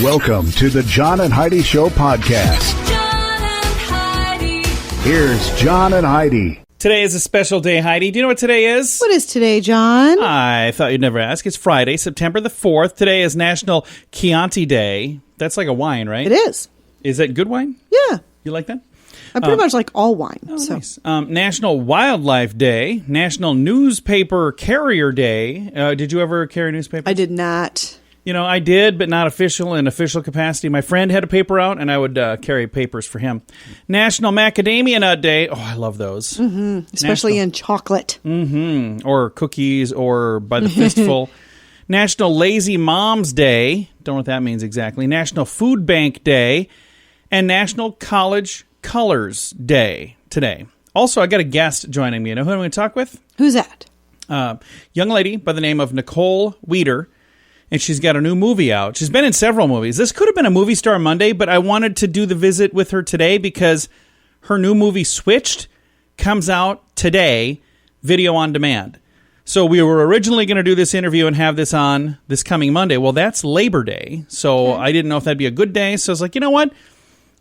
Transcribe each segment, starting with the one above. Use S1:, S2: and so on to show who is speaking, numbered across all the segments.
S1: Welcome to the John and Heidi Show podcast.
S2: John and Heidi.
S1: Here's John and Heidi.
S3: Today is a special day, Heidi. Do you know what today is?
S4: What is today, John?
S3: I thought you'd never ask. It's Friday, September the 4th. Today is National Chianti Day. That's like a wine, right?
S4: It is.
S3: Is that good wine?
S4: Yeah.
S3: You like that?
S4: I pretty much like all wine.
S3: Oh,
S4: so.
S3: nice. National Wildlife Day. National Newspaper Carrier Day. Did you ever carry newspapers?
S4: I did not.
S3: You know, I did, but not in official capacity. My friend had a paper out, and I would carry papers for him. National Macadamia Nut Day. Oh, I love those.
S4: Mm-hmm. Especially in chocolate.
S3: Mm-hmm. Or cookies, or by the fistful. National Lazy Moms Day. Don't know what that means exactly. National Food Bank Day. And National College Colors Day today. Also, I got a guest joining me. You know who I'm going to talk with?
S4: Who's that?
S3: Young lady by the name of Nicole Weider. And she's got a new movie out. She's been in several movies. This could have been a Movie Star Monday, but I wanted to do the visit with her today because her new movie, Switched, comes out today, video on demand. So we were originally going to do this interview and have this on this coming Monday. Well, that's Labor Day, so I didn't know if that'd be a good day. So I was like, you know what?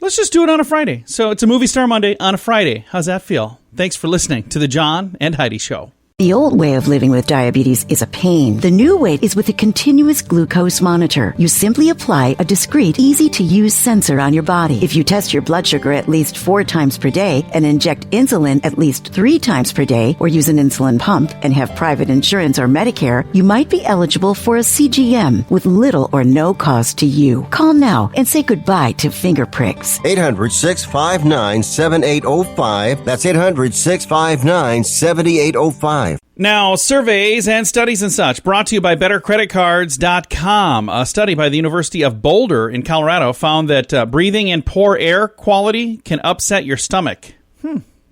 S3: Let's just do it on a Friday. So it's a Movie Star Monday on a Friday. How's that feel? Thanks for listening to the John and Heidi Show.
S5: The old way of living with diabetes is a pain. The new way is with a continuous glucose monitor. You simply apply a discreet, easy-to-use sensor on your body. If you test your blood sugar at least 4 times per day and inject insulin at least 3 times per day or use an insulin pump and have private insurance or Medicare, you might be eligible for a CGM with little or no cost to you. Call now and say goodbye to finger pricks.
S6: 800-659-7805. That's 800-659-7805.
S3: Now, surveys and studies and such brought to you by BetterCreditCards.com. A study by the University of Boulder in Colorado found that breathing in poor air quality can upset your stomach.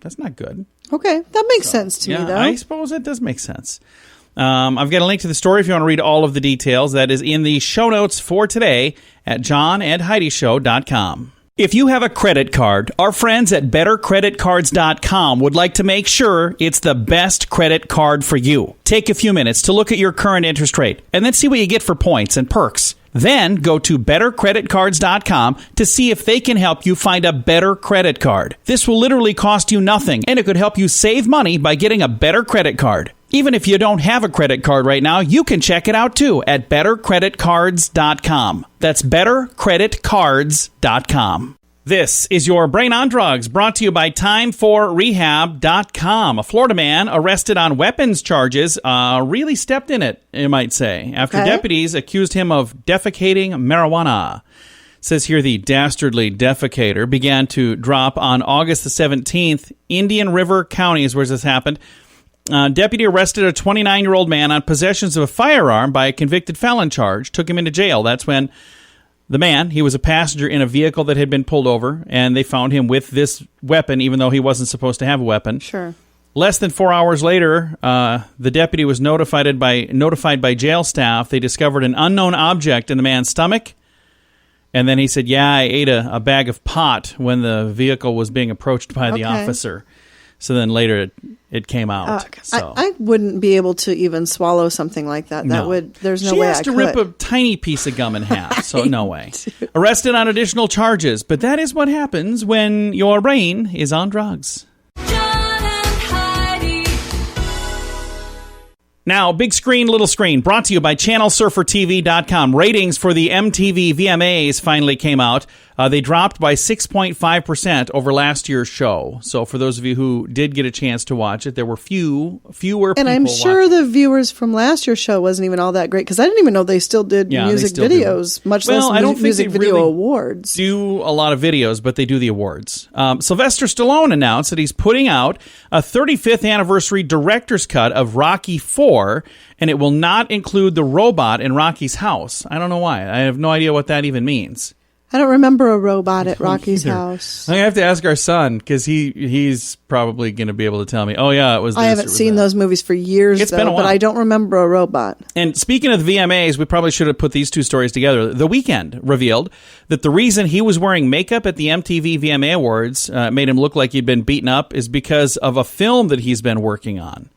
S3: That's not good.
S4: Okay, that makes sense to me, though.
S3: I suppose it does make sense. I've got a link to the story if you want to read all of the details. That is in the show notes for today at johnandheidishow.com. If you have a credit card, our friends at BetterCreditCards.com would like to make sure it's the best credit card for you. Take a few minutes to look at your current interest rate and then see what you get for points and perks. Then go to BetterCreditCards.com to see if they can help you find a better credit card. This will literally cost you nothing, and it could help you save money by getting a better credit card. Even if you don't have a credit card right now, you can check it out too at BetterCreditCards.com. That's BetterCreditCards.com. This is your Brain on Drugs, brought to you by TimeForRehab.com. A Florida man arrested on weapons charges really stepped in it, you might say, after deputies accused him of defecating marijuana. It says here the dastardly defecator began to drop on August the 17th. Indian River County is where this happened. Deputy arrested a 29-year-old man on possessions of a firearm by a convicted felon charge, took him into jail. That's when the man, he was a passenger in a vehicle that had been pulled over, and they found him with this weapon, even though he wasn't supposed to have a weapon.
S4: Sure.
S3: Less than 4 hours later, the deputy was notified by jail staff. They discovered an unknown object in the man's stomach. And then he said, I ate a bag of pot when the vehicle was being approached by the officer. So then later it came out.
S4: I wouldn't be able to even swallow something like that. There's no way I could.
S3: She has to rip a tiny piece of gum in half, so no way. Arrested on additional charges, but that is what happens when your brain is on drugs. Now, big screen, little screen, brought to you by ChannelSurferTV.com. Ratings for the MTV VMAs finally came out. They dropped by 6.5% over last year's show. So for those of you who did get a chance to watch it, there were fewer people
S4: And I'm sure
S3: watching.
S4: the viewers from last year's show wasn't even all that great, because I didn't even know they still did music videos, much less music video awards.
S3: Do a lot of videos, but they do the awards. Sylvester Stallone announced that he's putting out a 35th anniversary director's cut of Rocky IV, and it will not include the robot in Rocky's house. I don't know why. I have no idea what that even means.
S4: I don't remember a robot at Rocky's house.
S3: I have to ask our son, because he's probably going to be able to tell me, oh yeah, it was this.
S4: I haven't seen those movies for years,
S3: It's been a while.
S4: but I don't remember a robot.
S3: And speaking of the VMAs, we probably should have put these two stories together. The Weeknd revealed that the reason he was wearing makeup at the MTV VMA Awards made him look like he'd been beaten up is because of a film that he's been working on.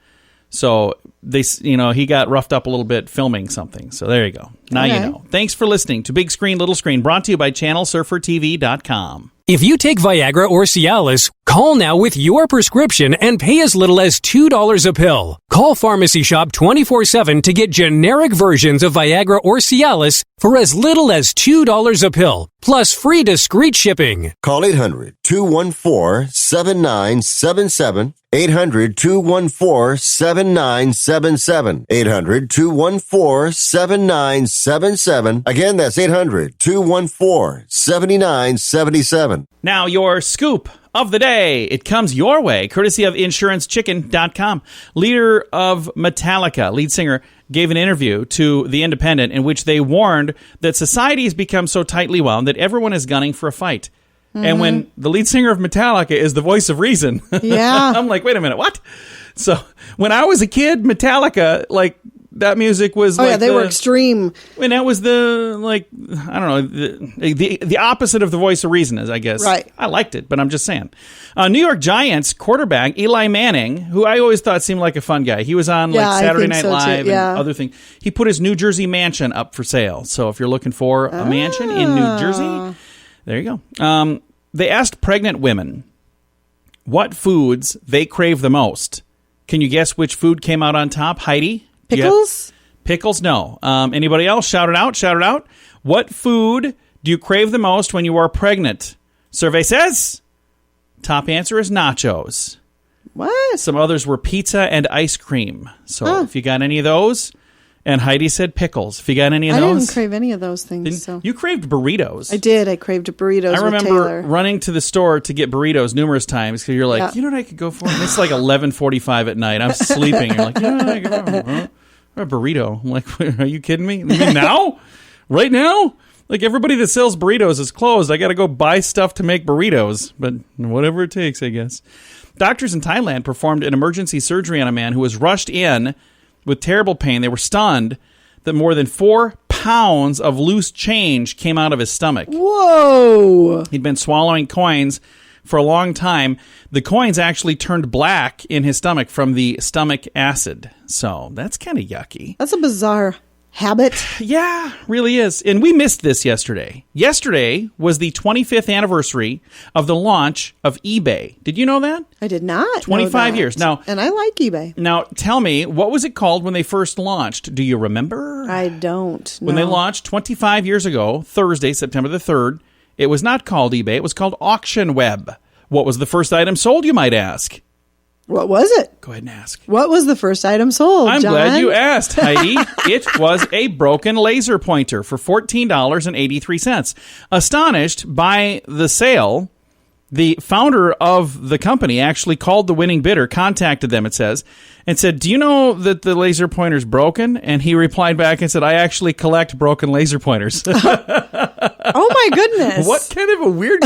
S3: So he got roughed up a little bit filming something. So there you go. Now you know. Thanks for listening to Big Screen, Little Screen, brought to you by ChannelSurferTV.com.
S7: If you take Viagra or Cialis, call now with your prescription and pay as little as $2 a pill. Call Pharmacy Shop 24/7 to get generic versions of Viagra or Cialis for as little as $2 a pill, plus free discreet shipping.
S6: Call 800-214-7977. 800-214-7977. 800-214-7977. Again, that's 800-214-7977.
S3: Now, your scoop of the day. It comes your way, courtesy of InsuranceChicken.com. Leader of Metallica, lead singer, gave an interview to The Independent in which they warned that society has become so tightly wound that everyone is gunning for a fight. Mm-hmm. And when the lead singer of Metallica is the voice of reason,
S4: yeah.
S3: I'm like, wait a minute, what? So when I was a kid, Metallica, like, that music was
S4: they were extreme.
S3: And that was the opposite of the voice of reason, I guess.
S4: Right.
S3: I liked it, but I'm just saying. New York Giants quarterback Eli Manning, who I always thought seemed like a fun guy. He was on Saturday Night Live and other things. He put his New Jersey mansion up for sale. So if you're looking for a mansion in New Jersey, there you go. They asked pregnant women what foods they crave the most. Can you guess which food came out on top, Heidi?
S4: Pickles?
S3: Pickles, no. Anybody else? Shout it out. What food do you crave the most when you are pregnant? Survey says top answer is nachos.
S4: What?
S3: Some others were pizza and ice cream. So if you got any of those, and Heidi said pickles. If you got any of those.
S4: I didn't crave any of those things. So.
S3: You craved burritos.
S4: I did. I craved burritos
S3: I remember
S4: with Taylor.
S3: running to the store to get burritos numerous times because you're like, you know what I could go for? And it's like 11:45 at night. I'm sleeping. You're like, you know what I could go for? A burrito. I'm like, are you kidding me? You mean now? Right now? Like, everybody that sells burritos is closed. I got to go buy stuff to make burritos. But whatever it takes, I guess. Doctors in Thailand performed an emergency surgery on a man who was rushed in with terrible pain. They were stunned that more than 4 pounds of loose change came out of his stomach.
S4: Whoa!
S3: He'd been swallowing coins for a long time. The coins actually turned black in his stomach from the stomach acid. So that's kind of yucky.
S4: That's a bizarre habit.
S3: Yeah, really is. And we missed this yesterday. Yesterday was the 25th anniversary of the launch of eBay. Did you know that?
S4: I did not.
S3: 25 years. Now,
S4: and I like eBay.
S3: Now, tell me, what was it called when they first launched? Do you remember?
S4: I don't know.
S3: When they launched 25 years ago, Thursday, September the 3rd, it was not called eBay. It was called Auction Web. What was the first item sold, you might ask?
S4: What was it?
S3: Go ahead and ask.
S4: What was the first item sold,
S3: I'm
S4: John?
S3: glad you asked, Heidi. It was a broken laser pointer for $14.83. Astonished by the sale, the founder of the company actually called the winning bidder, contacted them, it says, and said, do you know that the laser pointer's broken? And he replied back and said, I actually collect broken laser pointers.
S4: Oh, my goodness.
S3: What kind of a weird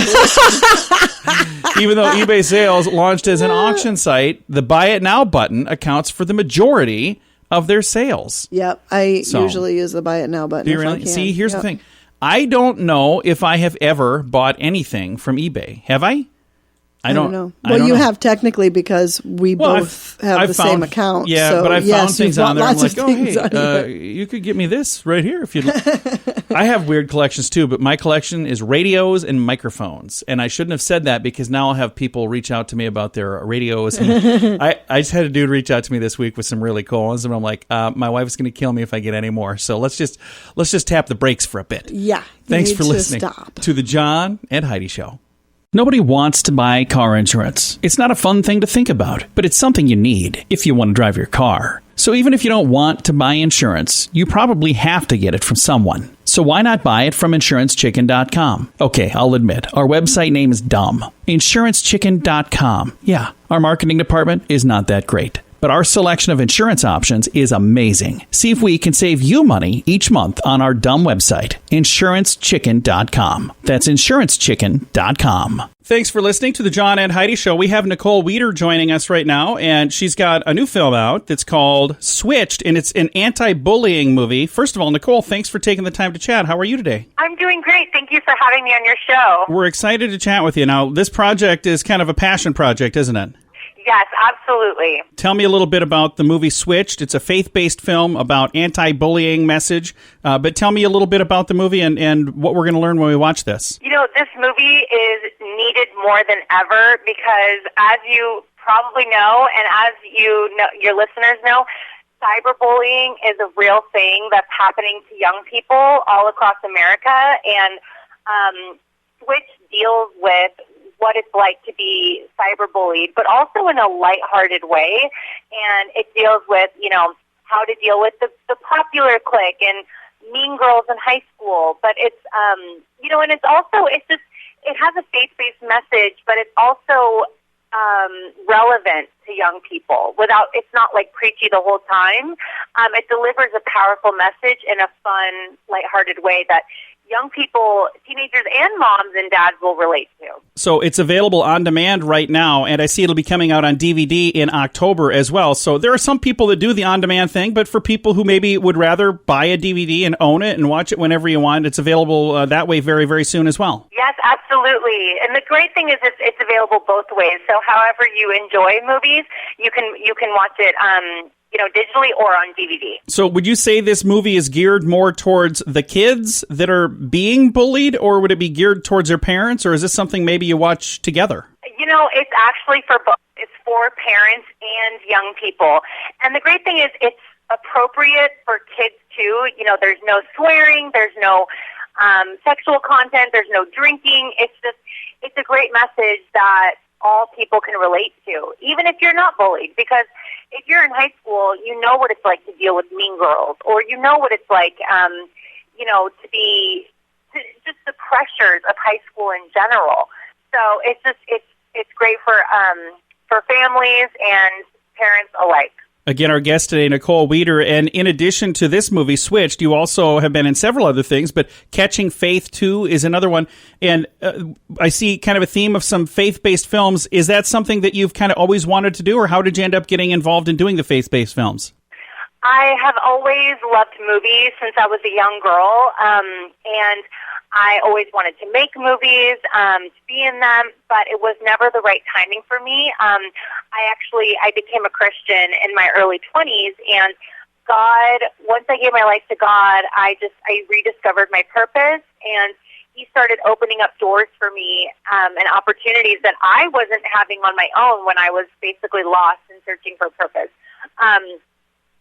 S3: Even though eBay sales launched as an auction site, the Buy It Now button accounts for the majority of their sales.
S4: Yep. I usually use the Buy It Now button.
S3: Do you really? See, here's the thing. I don't know if I have ever bought anything from eBay. Have I? I don't know.
S4: Well, you have technically because we both have the same account.
S3: Yeah,
S4: so
S3: but I found things on there. I'm like,
S4: hey,
S3: you could get me this right here if you'd like. I have weird collections too, but my collection is radios and microphones. And I shouldn't have said that because now I'll have people reach out to me about their radios. And I just had a dude reach out to me this week with some really cool ones. And I'm like, my wife's going to kill me if I get any more. So let's just tap the brakes for a bit.
S4: Yeah.
S3: Thanks for listening to the John and Heidi Show. Nobody wants to buy car insurance. It's not a fun thing to think about, but it's something you need if you want to drive your car. So even if you don't want to buy insurance, you probably have to get it from someone. So why not buy it from InsuranceChicken.com? Okay, I'll admit, our website name is dumb. InsuranceChicken.com. Yeah, our marketing department is not that great. But our selection of insurance options is amazing. See if we can save you money each month on our dumb website, InsuranceChicken.com. That's InsuranceChicken.com. Thanks for listening to the John and Heidi Show. We have Nicole Weider joining us right now, and she's got a new film out that's called Switched, and it's an anti-bullying movie. First of all, Nicole, thanks for taking the time to chat. How are you today?
S8: I'm doing great. Thank you for having me on your show.
S3: We're excited to chat with you. Now, this project is kind of a passion project, isn't it?
S8: Yes, absolutely.
S3: Tell me a little bit about the movie Switched. It's a faith-based film about anti-bullying message. But tell me a little bit about the movie and what we're going to learn when we watch this.
S8: This movie is needed more than ever because, as you probably know, and as you know, your listeners know, cyberbullying is a real thing that's happening to young people all across America. And Switch deals with what it's like to be cyberbullied, but also in a lighthearted way. And it deals with, how to deal with the popular clique and mean girls in high school. But it's, and it's also, it has a faith-based message, but it's also relevant to young people. It's not like preachy the whole time. It delivers a powerful message in a fun, lighthearted way that young people, teenagers, and moms and dads will relate to.
S3: So it's available on demand right now, and I see it'll be coming out on DVD in October as well. So there are some people that do the on-demand thing, but for people who maybe would rather buy a DVD and own it and watch it whenever you want, it's available that way very, very soon as well.
S8: Yes, absolutely. And the great thing is it's available both ways. So however you enjoy movies, you can watch it digitally or on DVD.
S3: So would you say this movie is geared more towards the kids that are being bullied, or would it be geared towards their parents, or is this something maybe you watch together?
S8: It's actually for both. It's for parents and young people. And the great thing is it's appropriate for kids too. There's no swearing, there's no sexual content, there's no drinking. It's a great message that all people can relate to, even if you're not bullied, because if you're in high school, you know what it's like to deal with mean girls, or you know what it's like, just the pressures of high school in general. So it's great for families and parents alike.
S3: Again, our guest today, Nicole Weider, and in addition to this movie, Switched, you also have been in several other things, but Catching Faith 2 is another one, and I see kind of a theme of some faith-based films. Is that something that you've kind of always wanted to do, or how did you end up getting involved in doing the faith-based films?
S8: I have always loved movies since I was a young girl, and I always wanted to make movies, to be in them, but it was never the right timing for me. I became a Christian in my early 20s, and once I gave my life to God, I rediscovered my purpose, and He started opening up doors for me, and opportunities that I wasn't having on my own when I was basically lost and searching for purpose.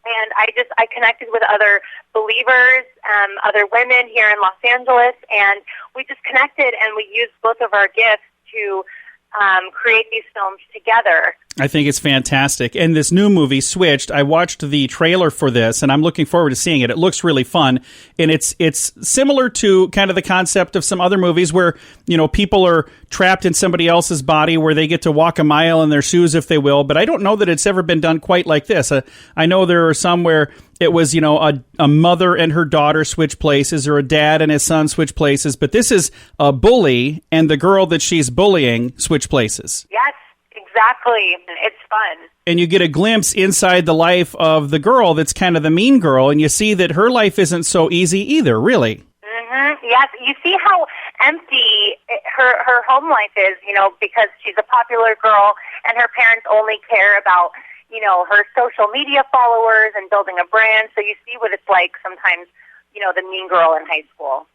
S8: And I connected with other believers, other women here in Los Angeles, and we just connected, and we used both of our gifts to create these films together.
S3: I think it's fantastic. And this new movie, Switched, I watched the trailer for this, and I'm looking forward to seeing it. It looks really fun, and it's similar to kind of the concept of some other movies where, people are trapped in somebody else's body where they get to walk a mile in their shoes if they will, but I don't know that it's ever been done quite like this. I know there are some where it was, a mother and her daughter switch places, or a dad and his son switch places, but this is a bully and the girl that she's bullying switch places.
S8: Yes. Exactly. It's fun.
S3: And you get a glimpse inside the life of the girl that's kind of the mean girl, and you see that her life isn't so easy either, really.
S8: Mm-hmm. Yes. You see how empty her home life is, because she's a popular girl, and her parents only care about, her social media followers and building a brand. So you see what it's like sometimes, the mean girl in high school.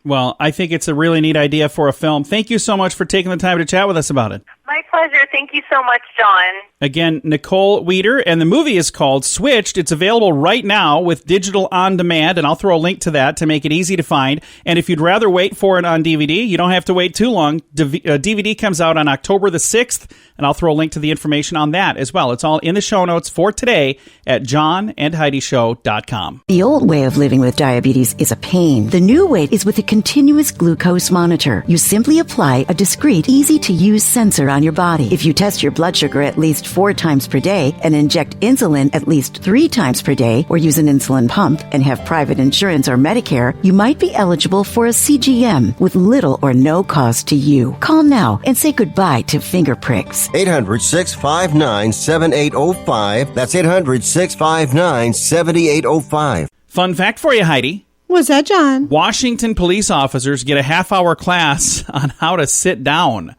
S3: Well, I think it's a really neat idea for a film. Thank you so much for taking the time to chat with us about it.
S8: My pleasure. Thank you so much, John.
S3: Again, Nicole Weider, and the movie is called Switched. It's available right now with digital on demand, and I'll throw a link to that to make it easy to find. And if you'd rather wait for it on DVD, you don't have to wait too long. DVD comes out on October the 6th, and I'll throw a link to the information on that as well. It's all in the show notes for today at johnandheidishow.com.
S5: The old way of living with diabetes is a pain. The new way is with a continuous glucose monitor. You simply apply a discreet, easy-to-use sensor on your body. If you test your blood sugar at least 4 times per day and inject insulin at least 3 times per day, or use an insulin pump and have private insurance or Medicare, you might be eligible for a CGM with little or no cost to you. Call now and say goodbye to finger pricks.
S6: 800-659-7805. That's 800-659-7805.
S3: Fun fact for you, Heidi.
S4: What's that, John?
S3: Washington police officers get a half-hour class on how to sit down.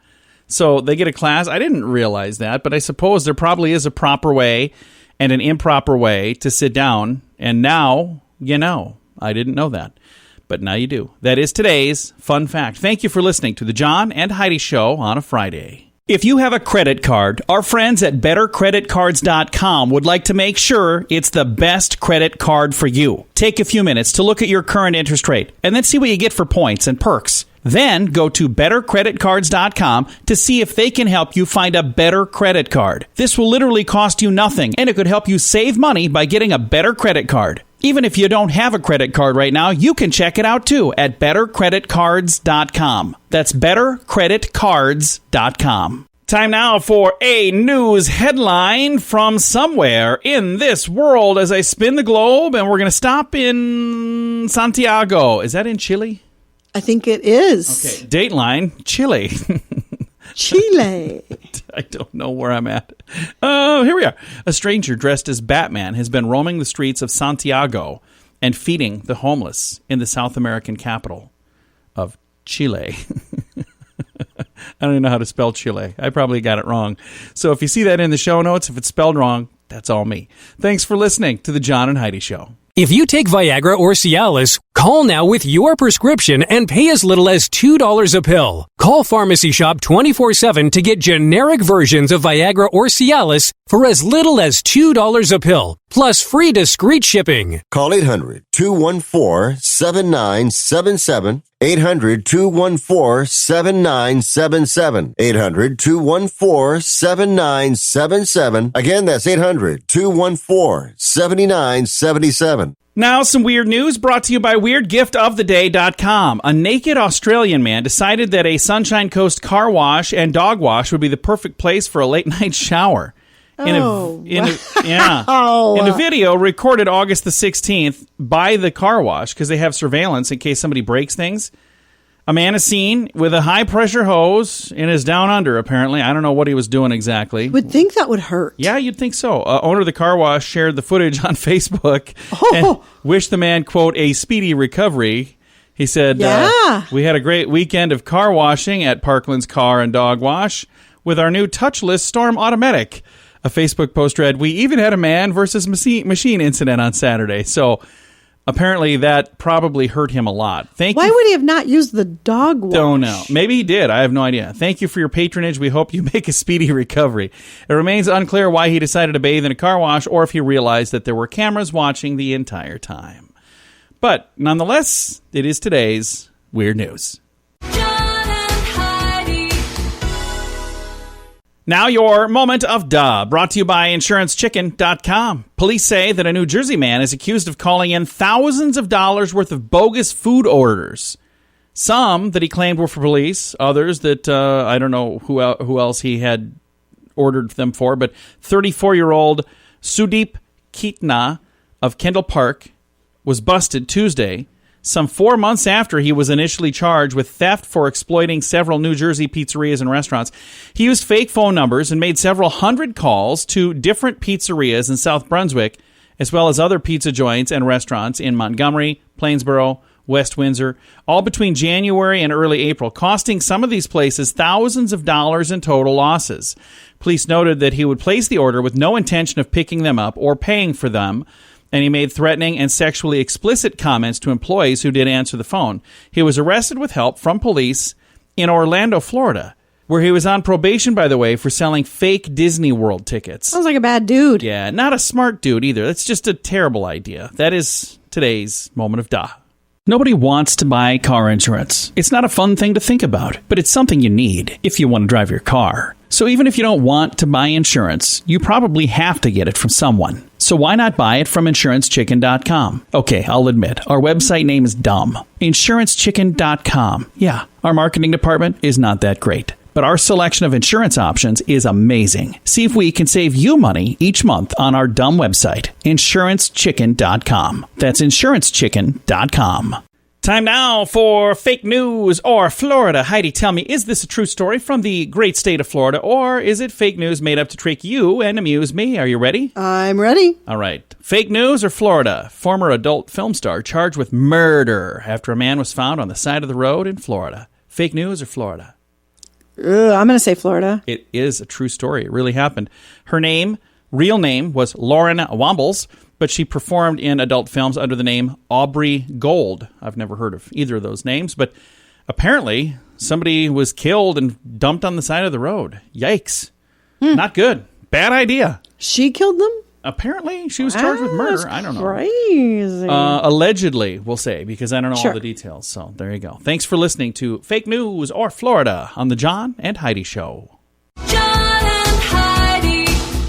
S3: So they get a class. I didn't realize that, but I suppose there probably is a proper way and an improper way to sit down. And now you know. I didn't know that. But now you do. That is today's fun fact. Thank you for listening to the John and Heidi Show on a Friday. If you have a credit card, our friends at BetterCreditCards.com would like to make sure it's the best credit card for you. Take a few minutes to look at your current interest rate and then see what you get for points and perks. Then go to BetterCreditCards.com to see if they can help you find a better credit card. This will literally cost you nothing, and it could help you save money by getting a better credit card. Even if you don't have a credit card right now, you can check it out too at BetterCreditCards.com. That's BetterCreditCards.com. Time now for a news headline from somewhere in this world as I spin the globe, and we're going to stop in Santiago. Is that in Chile?
S4: I think it is.
S3: Okay, Dateline, Chile.
S4: Chile.
S3: I don't know where I'm at. Here we are. A stranger dressed as Batman has been roaming the streets of Santiago and feeding the homeless in the South American capital of Chile. I don't even know how to spell Chile. I probably got it wrong. So if you see that in the show notes, if it's spelled wrong, that's all me. Thanks for listening to the John and Heidi Show.
S7: If you take Viagra or Cialis, call now with your prescription and pay as little as $2 a pill. Call Pharmacy Shop 24/7 to get generic versions of Viagra or Cialis for as little as $2 a pill, plus free discreet shipping.
S6: Call 800-214-7977. 800-214-7977. 800-214-7977. Again, that's 800-214-7977.
S3: Now, some weird news brought to you by WeirdGiftOfTheDay.com. A naked Australian man decided that a Sunshine Coast car wash and dog wash would be the perfect place for a late-night shower. In a video recorded August the 16th by the car wash, because they have surveillance in case somebody breaks things, a man is seen with a high-pressure hose in his down under, apparently. I don't know what he was doing exactly.
S4: You would think that would hurt.
S3: Yeah, you'd think so. Owner of the car wash shared the footage on Facebook and wished the man, quote, a speedy recovery. He said, we had a great weekend of car washing at Parkland's Car and Dog Wash with our new touchless Storm Automatic. A Facebook post read, we even had a man versus machine incident on Saturday. So apparently that probably hurt him a lot.
S4: Why would he have not used the dog wash?
S3: Don't know. Maybe he did. I have no idea. Thank you for your patronage. We hope you make a speedy recovery. It remains unclear why he decided to bathe in a car wash or if he realized that there were cameras watching the entire time. But nonetheless, it is today's Weird News. Now your moment of duh, brought to you by InsuranceChicken.com. Police say that a New Jersey man is accused of calling in thousands of dollars worth of bogus food orders. Some that he claimed were for police, others that I don't know who else he had ordered them for, but 34-year-old Sudeep Keetna of Kendall Park was busted Tuesday, some 4 months after he was initially charged with theft for exploiting several New Jersey pizzerias and restaurants. He used fake phone numbers and made several hundred calls to different pizzerias in South Brunswick, as well as other pizza joints and restaurants in Montgomery, Plainsboro, West Windsor, all between January and early April, costing some of these places thousands of dollars in total losses. Police noted that he would place the order with no intention of picking them up or paying for them, and he made threatening and sexually explicit comments to employees who did answer the phone. He was arrested with help from police in Orlando, Florida, where he was on probation, by the way, for selling fake Disney World tickets.
S4: Sounds like a bad dude.
S3: Yeah, not a smart dude either. That's just a terrible idea. That is today's moment of duh. Nobody wants to buy car insurance. It's not a fun thing to think about, but it's something you need if you want to drive your car. So even if you don't want to buy insurance, you probably have to get it from someone. So why not buy it from InsuranceChicken.com? Okay, I'll admit, our website name is dumb. InsuranceChicken.com. Yeah, our marketing department is not that great. But our selection of insurance options is amazing. See if we can save you money each month on our dumb website, InsuranceChicken.com. That's InsuranceChicken.com. Time now for fake news or Florida. Heidi, tell me, is this a true story from the great state of Florida, or is it fake news made up to trick you and amuse me? Are you ready?
S4: I'm ready.
S3: All right. Fake news or Florida? Former adult film star charged with murder after a man was found on the side of the road in Florida. Fake news or Florida?
S4: I'm going to say Florida.
S3: It is a true story. It really happened. Her real name was Lauren Wombles, but she performed in adult films under the name Aubrey Gold. I've never heard of either of those names, but apparently somebody was killed and dumped on the side of the road. Yikes. Not good. Bad idea.
S4: She killed them?
S3: Apparently, she was charged with murder. I don't know.
S4: Crazy.
S3: Allegedly, we'll say, because I don't know all the details. So there you go. Thanks for listening to Fake News or Florida on The John and Heidi Show.
S2: John and Heidi.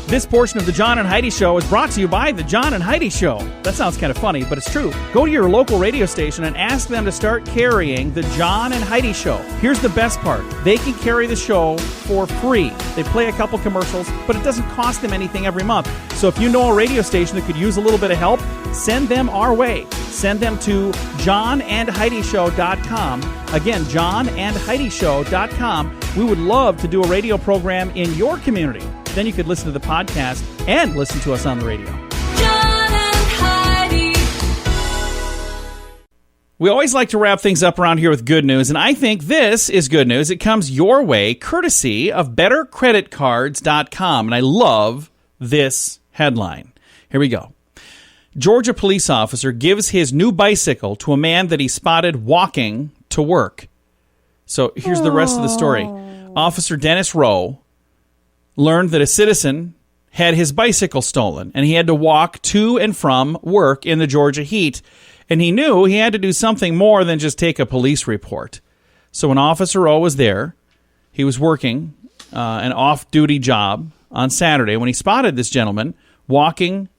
S3: This portion of The John and Heidi Show is brought to you by The John and Heidi Show. That sounds kind of funny, but it's true. Go to your local radio station and ask them to start carrying The John and Heidi Show. Here's the best part. They can carry the show for free. They play a couple commercials, but it doesn't cost them anything every month. So if you know a radio station that could use a little bit of help, send them our way. Send them to johnandheidishow.com. Again, johnandheidishow.com. We would love to do a radio program in your community. Then you could listen to the podcast and listen to us on the radio.
S2: John and Heidi.
S3: We always like to wrap things up around here with good news, and I think this is good news. It comes your way courtesy of BetterCreditCards.com, and I love this headline. Here we go. Georgia police officer gives his new bicycle to a man that he spotted walking to work. So here's the rest of the story. Officer Dennis Rowe learned that a citizen had his bicycle stolen, and he had to walk to and from work in the Georgia heat, and he knew he had to do something more than just take a police report. So when Officer Rowe was there, he was working an off-duty job on Saturday when he spotted this gentleman walking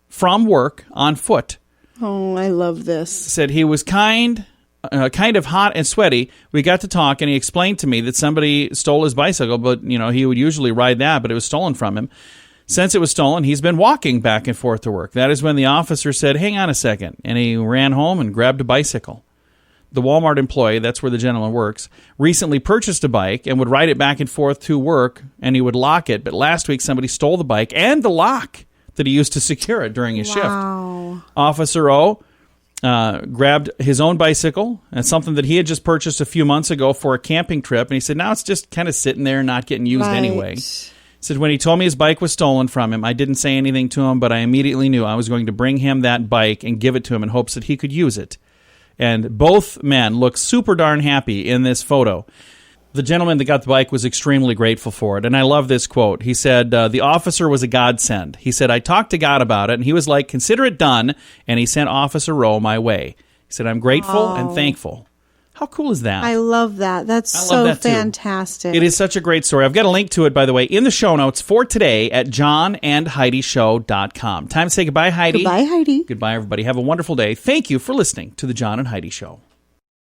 S3: from work on foot.
S4: Oh, I love this.
S3: Said he was kind of hot and sweaty. We got to talk, and he explained to me that somebody stole his bicycle, but he would usually ride that, but it was stolen from him. Since it was stolen, he's been walking back and forth to work. That is when the officer said, "Hang on a second," and he ran home and grabbed a bicycle. The Walmart employee, that's where the gentleman works, recently purchased a bike and would ride it back and forth to work, and he would lock it. But last week, somebody stole the bike and the lock that he used to secure it during his shift. Officer O grabbed his own bicycle and something that he had just purchased a few months ago for a camping trip, and he said, now it's just kind of sitting there and not getting used anyway. He said, when he told me his bike was stolen from him, I didn't say anything to him, but I immediately knew I was going to bring him that bike and give it to him in hopes that he could use it. And both men look super darn happy in this photo. The gentleman that got the bike was extremely grateful for it. And I love this quote. He said, the officer was a godsend. He said, I talked to God about it, and he was like, consider it done. And he sent Officer Rowe my way. He said, I'm grateful and thankful. How cool is that?
S4: I love that. That's so fantastic.
S3: It is such a great story. I've got a link to it, by the way, in the show notes for today at johnandheidishow.com. Time to say goodbye, Heidi.
S4: Goodbye, Heidi.
S3: Goodbye, everybody. Have a wonderful day. Thank you for listening to The John and Heidi Show.